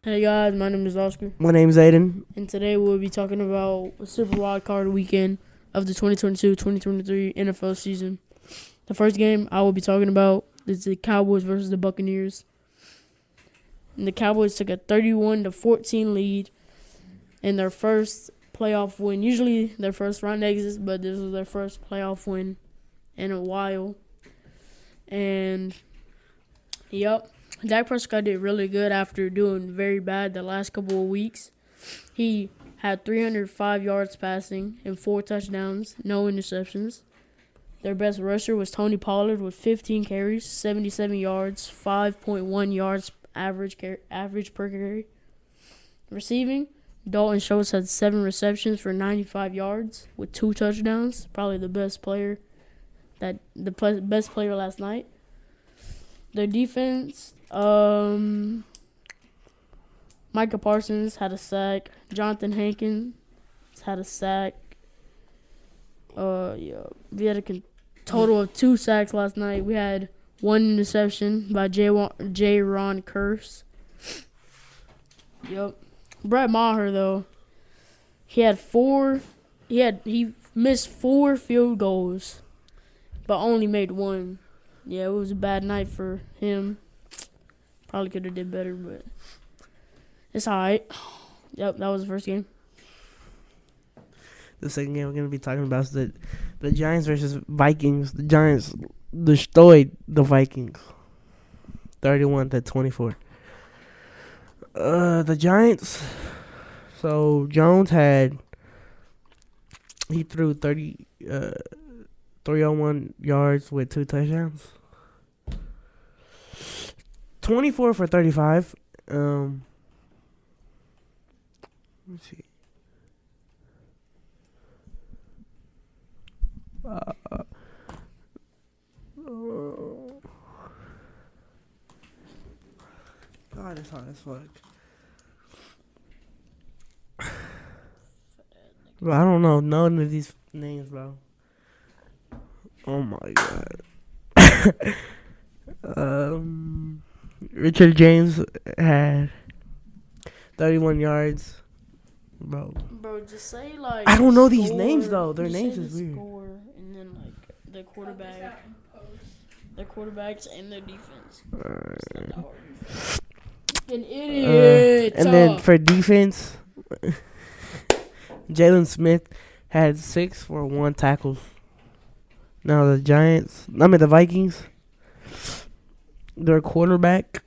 Hey guys, my name is Oscar, My name's Aiden. and today we'll be talking about a Super Wild Card weekend of the 2022-2023 NFL season. The first game I will be talking about is the Cowboys versus the Buccaneers. And the Cowboys took a 31-14 lead in their first playoff win. Usually their first round exit, but this was their first playoff win in a while. And, yep. Dak Prescott did really good after doing very bad the last couple of weeks. He had 305 yards passing and 4 touchdowns, no interceptions. Their best rusher was Tony Pollard with 15 carries, 77 yards, 5.1 yards average per carry. Receiving, Dalton Schultz had 7 receptions for 95 yards with 2 touchdowns. Probably the best player last night. Their defense, Micah Parsons had a sack. Jonathan Hankins had a sack. We had a total of 2 sacks last night. We had 1 interception by J. Ron Curse. Yep. Brett Maher though, he missed 4 field goals, but only made 1. Yeah, it was a bad night for him. Probably could have did better, but it's all right. Yep, that was the first game. The second game we're going to be talking about is the Giants versus Vikings. The Giants destroyed the Vikings 31-24. The Giants, so Jones he threw 301 yards with 2 touchdowns. 24 for 35. Let's see. God, it's hard as fuck. Bro, I don't know none of these names, bro. Oh my god. Richard James had 31 yards. Bro, just say like I don't know these names though. Their names is weird. Score and then like their quarterbacks and their defense. An idiot. And then for defense, Jalen Smith had 6 for 1 tackles. Now the Vikings, their quarterback.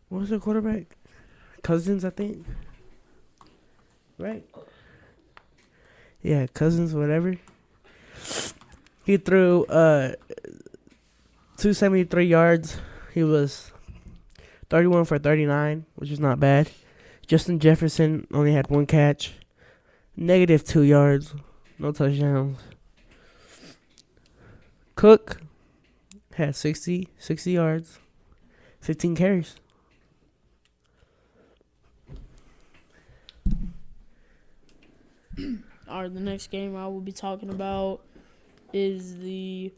What was their quarterback? Cousins, I think. Right? Yeah, Cousins, whatever. He threw 273 yards. He was 31 for 39, which is not bad. Justin Jefferson only had 1 catch. -2 yards. No touchdowns. Cook had 60 yards. 15 carries. All right, the next game I will be talking about is the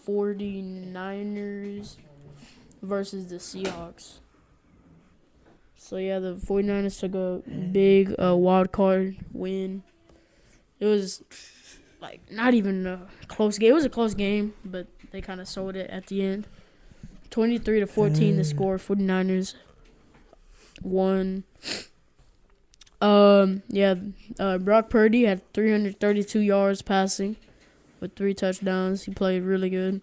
49ers versus the Seahawks. So, yeah, the 49ers took a big wild card win. It was, not even a close game. It was a close game, but they kind of sold it at the end. 23-14 the score. 49ers won. Brock Purdy had 332 yards passing with 3 touchdowns. He played really good.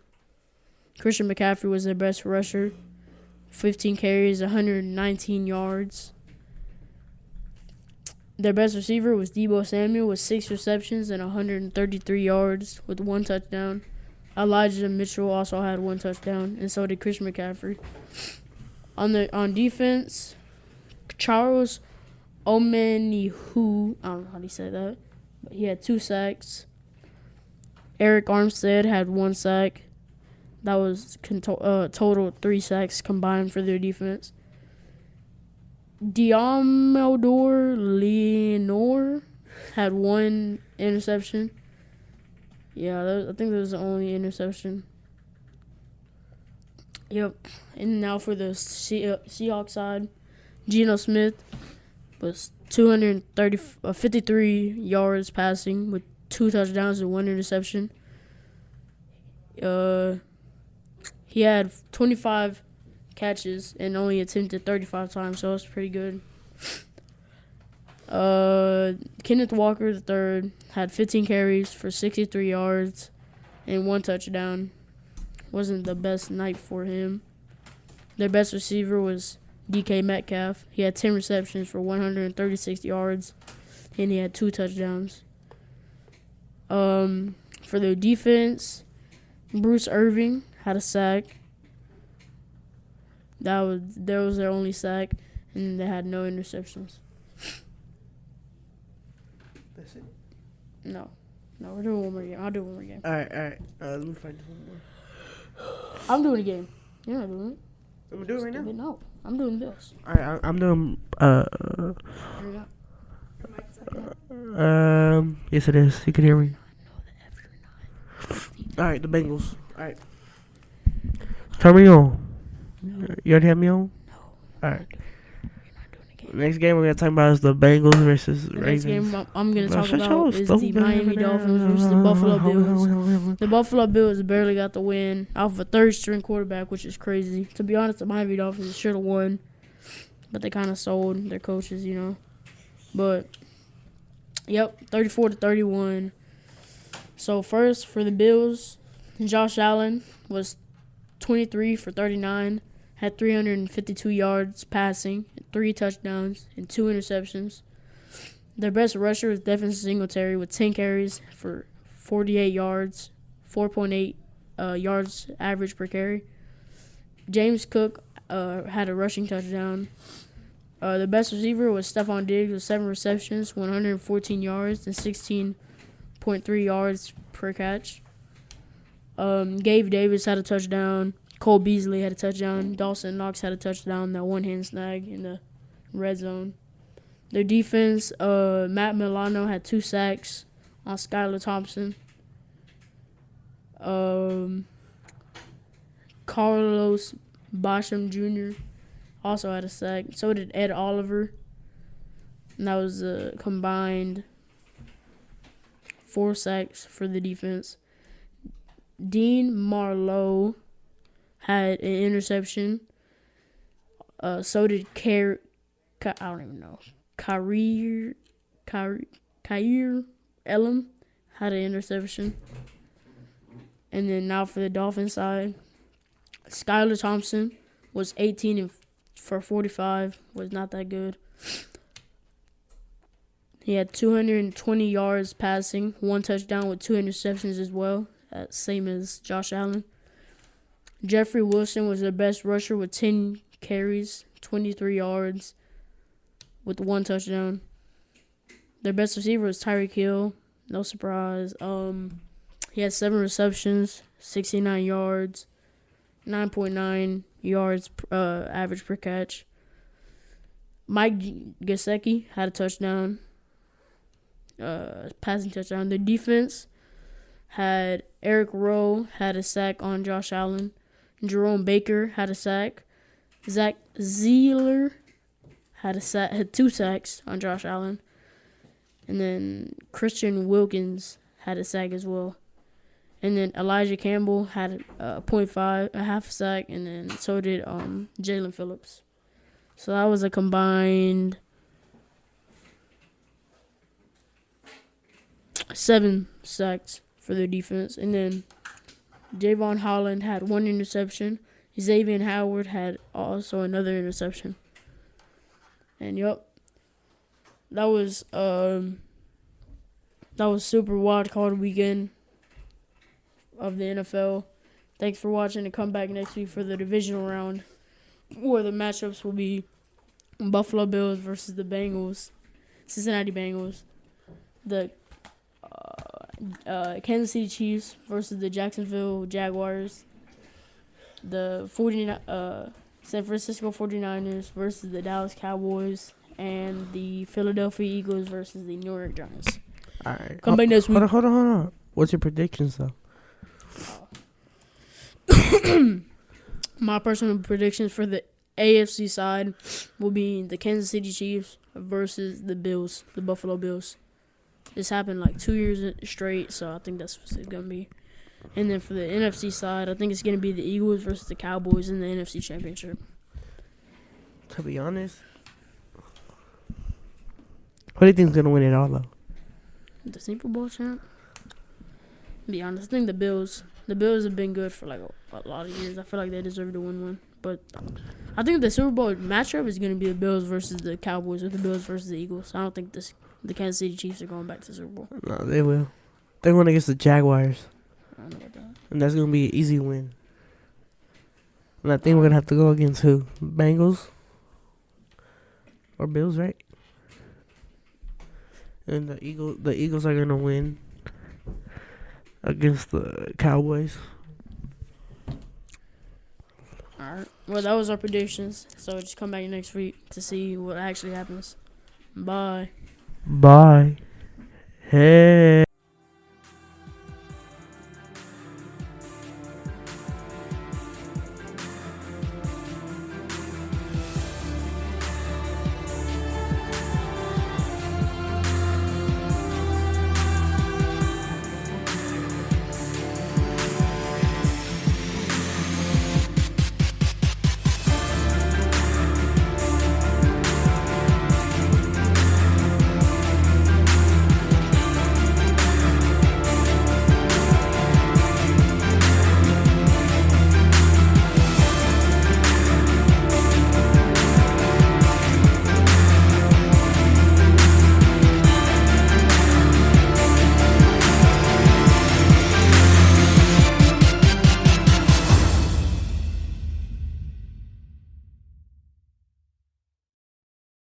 Christian McCaffrey was their best rusher. 15 carries, 119 yards. Their best receiver was Deebo Samuel with 6 receptions and 133 yards with 1 touchdown. Elijah Mitchell also had 1 touchdown, and so did Christian McCaffrey. On defense, Charles Omenihu, I don't know how to say that, but he had 2 sacks. Eric Armstead had 1 sack. That was total 3 sacks combined for their defense. Diameldor Leonor had 1 interception. Yeah, I think that was the only interception. Yep. And now for the Seahawks side, Geno Smith was 53 yards passing with 2 touchdowns and 1 interception. He had 25 catches and only attempted 35 times, so it's pretty good. Kenneth Walker III had 15 carries for 63 yards and 1 touchdown. Wasn't the best night for him. Their best receiver was DK Metcalf. He had 10 receptions for 136 yards, and he had 2 touchdowns. For their defense, Bruce Irving had a sack. That was their only sack, and they had no interceptions. That's it. No, we're doing one more game. I'll do one more game. All right. Let me find one more. I'm doing a game. You're not doing it. I'm gonna do it right now. No, I'm doing this. All right, I'm doing. Here we go. Yes, it is. You can hear me. All right, the Bengals. All right. Turn me on. You already have me on? No. All right. Next game we're going to talk about is the Bengals versus The Ravens. next game I'm going to talk about is the Miami Dolphins versus the Buffalo Bills. The Buffalo Bills barely got the win off of a third-string quarterback, which is crazy. To be honest, the Miami Dolphins should have won, but they kind of sold their coaches, you know. But, yep, 34-31. So, first, for the Bills, Josh Allen was 23 for 39, had 352 yards passing, 3 touchdowns, and 2 interceptions. Their best rusher was Devin Singletary with 10 carries for 48 yards, 4.8 yards average per carry. James Cook had a rushing touchdown. The best receiver was Stephon Diggs with 7 receptions, 114 yards, and 16.3 yards per catch. Gabe Davis had a touchdown. Cole Beasley had a touchdown. Dawson Knox had a touchdown. That one-hand snag in the red zone. Their defense, Matt Milano had 2 sacks on Skylar Thompson. Carlos Basham Jr. also had a sack. So did Ed Oliver. And that was a combined 4 sacks for the defense. Dean Marlowe had an interception. So did I don't even know. Kair Elam had an interception. And then now for the Dolphins side, Skylar Thompson was 18 for 45. Was not that good. He had 220 yards passing, 1 touchdown with 2 interceptions as well. Same as Josh Allen. Jeffrey Wilson was their best rusher with 10 carries, 23 yards, with 1 touchdown. Their best receiver was Tyreek Hill. No surprise. He had 7 receptions, 69 yards, 9.9 yards average per catch. Mike Gesicki had a touchdown, passing touchdown. The defense had Eric Rowe had a sack on Josh Allen. Jerome Baker had a sack. Zach Zeeler had 2 sacks on Josh Allen. And then Christian Wilkins had a sack as well. And then Elijah Campbell had a half sack, and then so did Jalen Phillips. So that was a combined 7 sacks for their defense. And then Javon Holland had 1 interception. Xavier Howard had also another interception. And that was Super Wild Card weekend of the NFL. Thanks for watching, and come back next week for the divisional round, where the matchups will be Buffalo Bills versus the Cincinnati Bengals, the Kansas City Chiefs versus the Jacksonville Jaguars, the San Francisco 49ers versus the Dallas Cowboys, and the Philadelphia Eagles versus the New York Giants. All right. Come back next week. Hold on. What's your predictions, though? My personal predictions for the AFC side will be the Kansas City Chiefs versus the Bills, the Buffalo Bills. This happened like 2 years straight, so I think that's what it's going to be. And then for the NFC side, I think it's going to be the Eagles versus the Cowboys in the NFC Championship. To be honest, what do you think's gonna win it all though? The Super Bowl champ? To be honest, I think the Bills. The Bills have been good for like a lot of years. I feel like they deserve to win one. But I think the Super Bowl matchup is going to be the Bills versus the Cowboys or the Bills versus the Eagles. I don't think the Kansas City Chiefs are going back to the Super Bowl. No, they will. They're going against the Jaguars. I don't know about that. And that's going to be an easy win. And I think we're going to have to go against who? Bengals? Or Bills, right? And the Eagles are going to win against the Cowboys. All right. Well, that was our predictions. So just come back next week to see what actually happens. Bye. Bye. Hey.